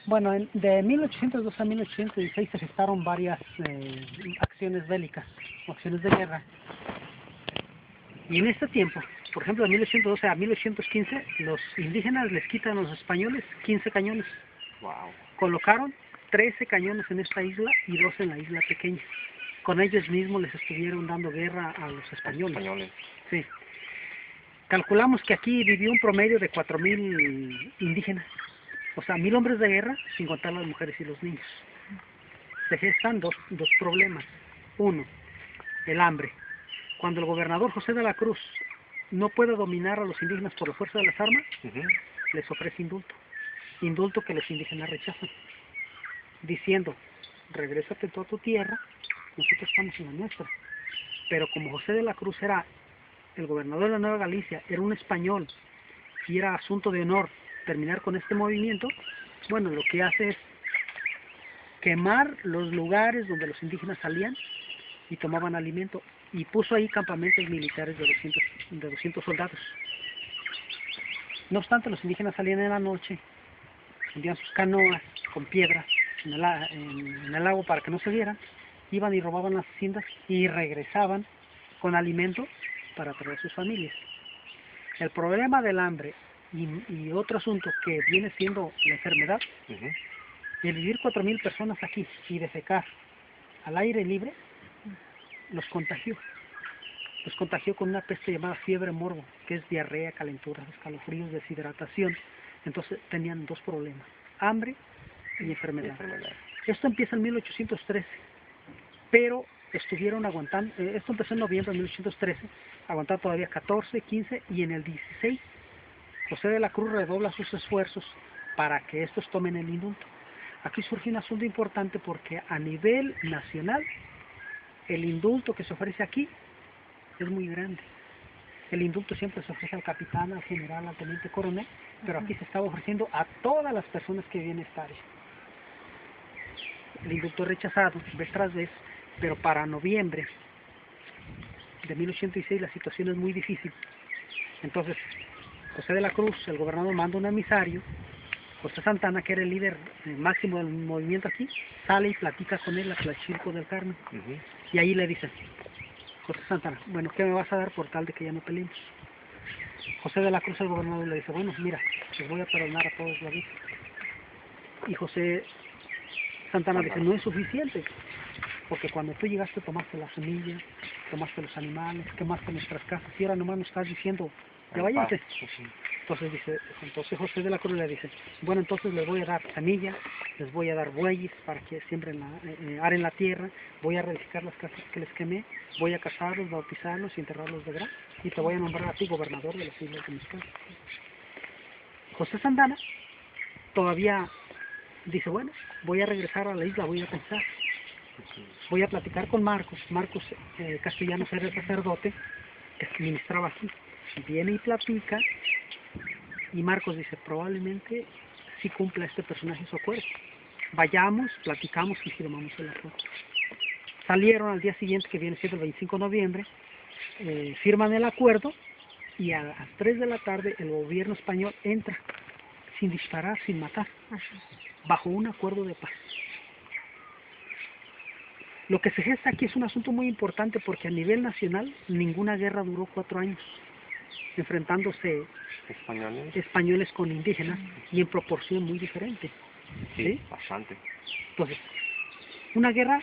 Bueno, de 1802 a 1816 se gestaron varias acciones bélicas, acciones de guerra. Y en este tiempo, por ejemplo, de 1812 a 1815, los indígenas les quitan a los españoles 15 cañones. Wow. Colocaron 13 cañones en esta isla y 2 en la isla pequeña. Con ellos mismos les estuvieron dando guerra a los españoles. Sí. Calculamos que aquí vivió un promedio de 4.000 indígenas. O sea, 1.000 hombres de guerra, sin contar las mujeres y los niños. Se gestan dos problemas. Uno, el hambre. Cuando el gobernador José de la Cruz no puede dominar a los indígenas por la fuerza de las armas, les ofrece indulto. Indulto que los indígenas rechazan, diciendo, regrésate tú a tu tierra, nosotros estamos en la nuestra. Pero como José de la Cruz era el gobernador de la Nueva Galicia, era un español, y era asunto de honor terminar con este movimiento, bueno, lo que hace es quemar los lugares donde los indígenas salían y tomaban alimento, y puso ahí campamentos militares de 200 soldados. No obstante, los indígenas salían en la noche, hundían sus canoas con piedras en el agua para que no se vieran, iban y robaban las haciendas y regresaban con alimento para traer a sus familias. El problema del hambre y otro asunto que viene siendo la enfermedad, el vivir 4.000 personas aquí y defecar al aire libre, los contagió. Los contagió con una peste llamada fiebre morbo, que es diarrea, calenturas, escalofríos, deshidratación. Entonces tenían dos problemas, hambre y enfermedad. Esto empieza en 1813, pero estuvieron aguantando, esto empezó en noviembre de 1813, aguantaron todavía 14, 15, y en el 16, José de la Cruz redobla sus esfuerzos para que estos tomen el indulto. Aquí surge un asunto importante porque a nivel nacional, el indulto que se ofrece aquí es muy grande. El indulto siempre se ofrece al capitán, al general, al teniente coronel, pero aquí se estaba ofreciendo a todas las personas que viven en esta área. El indulto es rechazado vez tras vez, pero para noviembre de 1816 la situación es muy difícil. Entonces, José de la Cruz, el gobernador, manda un emisario. José Santana, que era el líder máximo del movimiento aquí, sale y platica con él a Tlaxcalco del Carmen. Y ahí le dice, José Santana, bueno, ¿qué me vas a dar por tal de que ya no peleemos? José de la Cruz, el gobernador, le dice, bueno, mira, les voy a perdonar a todos la vida. Y José Santana dice, no es suficiente, porque cuando tú llegaste tomaste la semilla, tomaste los animales, quemaste nuestras casas, y ahora nomás nos estás diciendo, ya váyanse. Entonces José de la Cruz le dice, bueno, entonces les voy a dar semilla, les voy a dar bueyes para que siembren aren la tierra, voy a reedificar las casas que les quemé, voy a casarlos, bautizarlos y enterrarlos de gran, y te voy a nombrar a ti gobernador de las islas de Mezcal. José Santana todavía dice, bueno, voy a regresar a la isla, voy a pensar, voy a platicar con Marcos. Marcos Castellanos era el sacerdote que ministraba aquí. Viene y platica, y Marcos dice, probablemente sí cumpla este personaje su acuerdo. Vayamos, platicamos y firmamos el acuerdo. Salieron al día siguiente, que viene siendo el 25 de noviembre, firman el acuerdo, y a las 3 de la tarde el gobierno español entra, sin disparar, sin matar, bajo un acuerdo de paz. Lo que se gesta aquí es un asunto muy importante porque a nivel nacional ninguna guerra duró 4 años, enfrentándose españoles con indígenas y en proporción muy diferente. Sí, bastante. Entonces, una guerra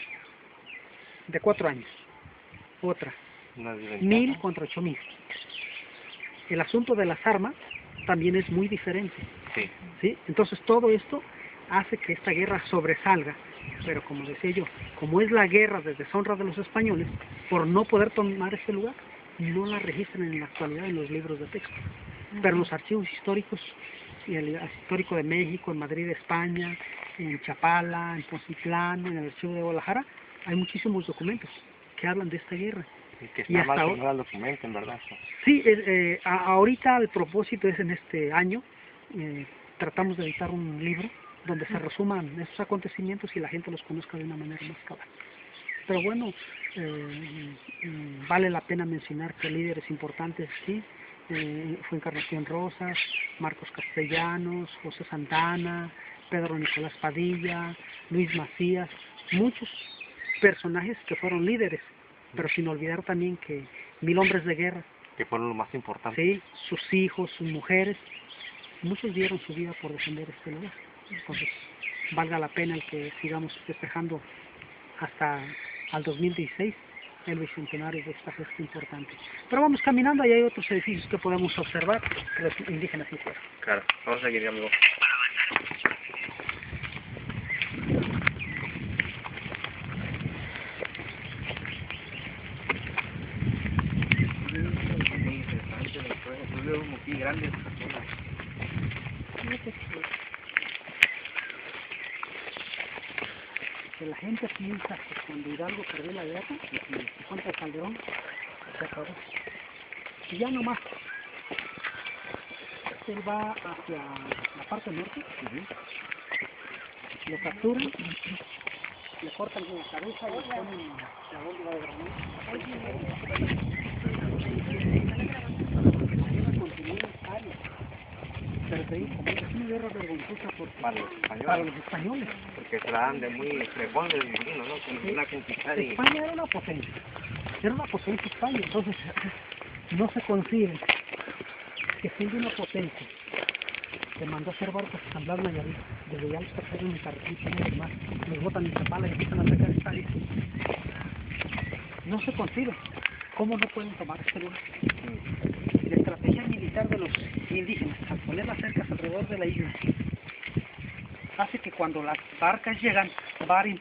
de 4 años, otra, 1.000 contra 8.000. El asunto de las armas también es muy diferente. ¿Sí? Entonces todo esto hace que esta guerra sobresalga, pero como decía yo, como es la guerra de deshonra de los españoles, por no poder tomar este lugar, no la registran en la actualidad en los libros de texto. Pero en los archivos históricos, el histórico de México, en Madrid, España, en Chapala, en Poncitlán, en el archivo de Guadalajara, hay muchísimos documentos que hablan de esta guerra. Y que está mal que no la documenten, ¿verdad? Sí, ahorita el propósito es en este año, tratamos de editar un libro donde se resuman esos acontecimientos y la gente los conozca de una manera más cabal. Pero bueno, vale la pena mencionar que líderes importantes, sí, fue Encarnación Rosas, Marcos Castellanos, José Santana, Pedro Nicolás Padilla, Luis Macías, muchos personajes que fueron líderes, pero sin olvidar también que 1000 hombres de guerra, que fueron lo más importante. sí, sus hijos, sus mujeres, muchos dieron su vida por defender este lugar. Entonces, valga la pena el que sigamos festejando hasta al 2016 el bicentenario de esta gesta importante. Pero vamos caminando, ahí hay otros edificios que podemos observar que los indígenas hicieron. Claro, vamos a seguir, amigo. Grandes personas. Que la gente piensa que cuando Hidalgo perdió la guerra, contra Calderón, se acabó. Y ya nomás, él va hacia la parte norte, lo capturan, le cortan la cabeza y le ponen la bomba de granada. Pero te digo, es una guerra vergonzosa para los españoles. Porque se la dan de muy fregón de divino, ¿no? Con una conquista y... España era una potencia España, entonces no se concibe que siendo una potencia que mandó a hacer barcos a San Blas Nayarit, desde ya los trajeron en carretilla y demás, los botan en Chapala y empiezan a atacar España. No se concibe cómo no pueden tomar este lugar. La estrategia militar de los indígenas al poner las cercas alrededor de la isla hace que cuando las barcas llegan, varen,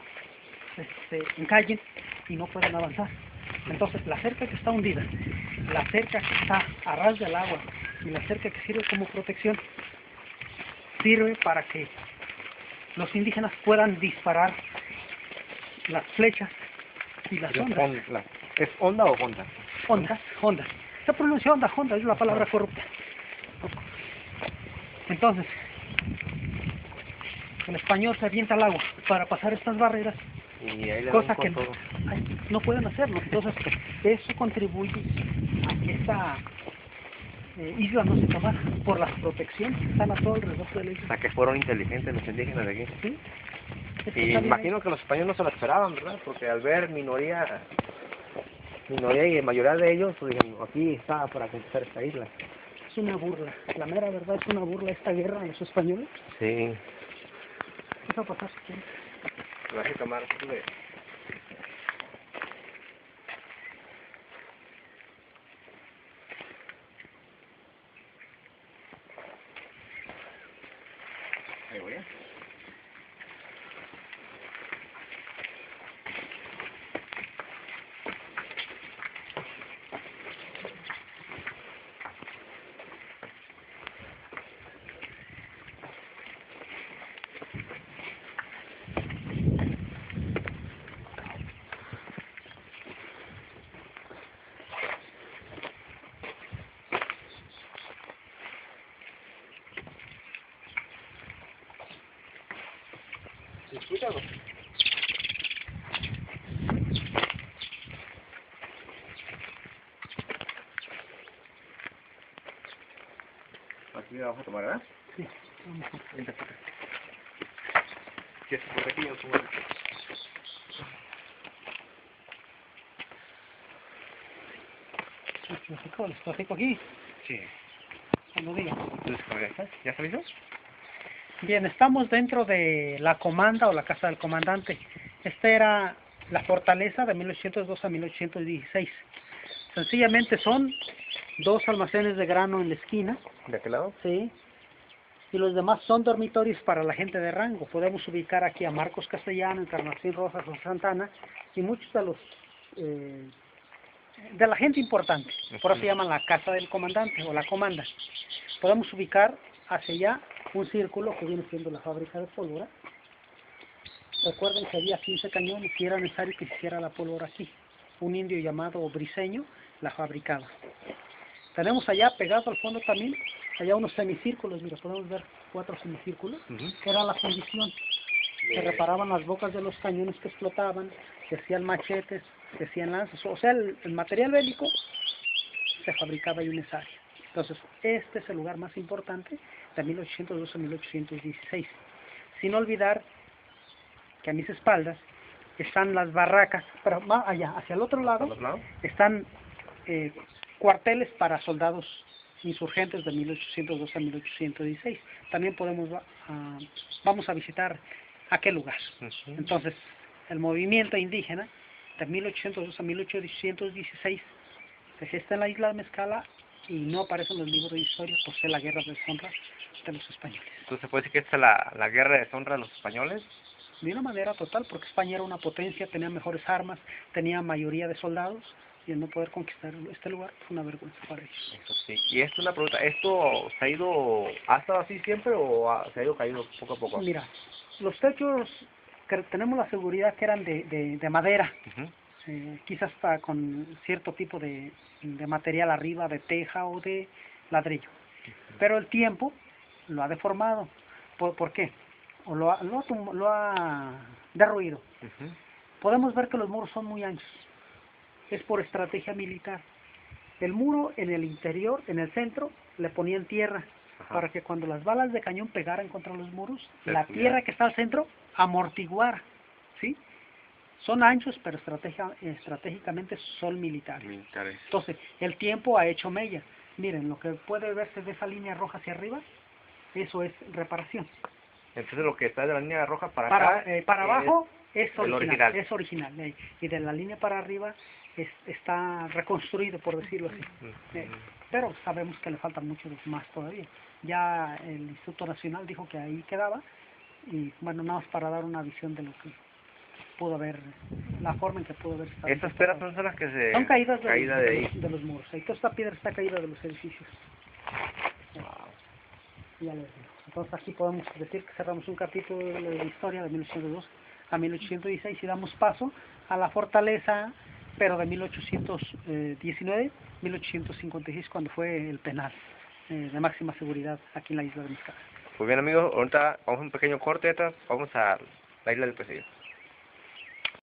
encallen y no puedan avanzar. Entonces la cerca que está hundida, la cerca que está a ras del agua y la cerca que sirve como protección sirve para que los indígenas puedan disparar las flechas y las ondas. ¿Es onda o honda? Honda. Se pronuncia honda, es la palabra corrupta. Entonces, el español se avienta al agua para pasar estas barreras, y ahí cosa que no pueden hacerlo. Entonces, eso contribuye a que esta isla no se tomara por las protecciones que están a todo alrededor de la isla. O sea, que fueron inteligentes los indígenas de aquí. Sí. Y imagino que los españoles no se lo esperaban, ¿verdad? Porque al ver minoría y mayoría de ellos, pues dijeron, aquí está para conquistar esta isla. Es una burla, la mera verdad es una burla esta guerra a los españoles. Sí. ¿Qué va a pasar? Lo vas a tomar, ahí voy, ¿eh? Escúchalo. Aquí la vamos a tomar, ¿verdad? Sí, vamos a ver. Si es por aquí, yo tomo. ¿Les platico aquí? Sí. Cuando diga. ¿Ya está listo? Bien, estamos dentro de la comanda o la casa del comandante. Esta era la fortaleza de 1802 a 1816. Sencillamente son 2 almacenes de grano en la esquina. ¿De aquel lado? Sí. Y los demás son dormitorios para la gente de rango. Podemos ubicar aquí a Marcos Castellano, Encarnación Rosa, José Santana y muchos de los de la gente importante. Por eso se llaman la casa del comandante o la comanda. Podemos ubicar hacia allá un círculo que viene siendo la fábrica de pólvora. Recuerden que había 15 cañones y era necesario que se hiciera la pólvora aquí. Un indio llamado Briseño la fabricaba. Tenemos allá pegado al fondo también, allá unos semicírculos, mira, podemos ver 4 semicírculos. Era la fundición. Se reparaban las bocas de los cañones que explotaban, se hacían machetes, se hacían lanzas, o sea, el material bélico se fabricaba ahí en esa área. Entonces, este es el lugar más importante de 1812 a 1816. sin olvidar que a mis espaldas están las barracas, pero más allá, hacia el otro lado, están cuarteles para soldados insurgentes de 1812 a 1816. También vamos a visitar aquel lugar. Entonces, el movimiento indígena de 1802 a 1816 se gesta en la isla de Mezcala y no aparece en los libros de historia por ser la guerra de deshonra de los españoles. Entonces, ¿se puede decir que esta es la guerra de deshonra de los españoles? De una manera total, porque España era una potencia, tenía mejores armas, tenía mayoría de soldados, y el no poder conquistar este lugar fue una vergüenza para ellos. Eso sí. Y esto es una pregunta, ¿esto ha estado así siempre o se ha ido cayendo poco a poco? Mira, los techos, que tenemos la seguridad que eran de madera, quizás con cierto tipo de material arriba, de teja o de ladrillo. Pero el tiempo lo ha deformado. ¿Por qué? O lo ha derruido. Podemos ver que los muros son muy anchos. Es por estrategia militar. El muro en el interior, en el centro, le ponían tierra para que cuando las balas de cañón pegaran contra los muros, la tierra que está al centro amortiguara, ¿sí? Son anchos, pero estratégicamente son militares. Entonces, el tiempo ha hecho mella. Miren, lo que puede verse de esa línea roja hacia arriba, eso es reparación. Entonces, lo que está de la línea roja para acá... para abajo es original. Y de la línea para arriba está reconstruido, por decirlo así. Pero sabemos que le falta mucho más todavía. Ya el Instituto Nacional dijo que ahí quedaba, y bueno, nada más para dar una visión de lo que pudo haber, la forma en que pudo haber estado. Estas piedras son las que se... Son caídas de los muros. Ahí toda esta piedra está caída de los edificios. Ya les digo. Entonces aquí podemos decir que cerramos un capítulo de la historia de 1802 a 1816 y damos paso a la fortaleza, pero de 1819, 1856, cuando fue el penal de máxima seguridad aquí en la isla de Mezcala. Pues bien, amigos, ahorita vamos a un pequeño corte, vamos a la isla del Presidio.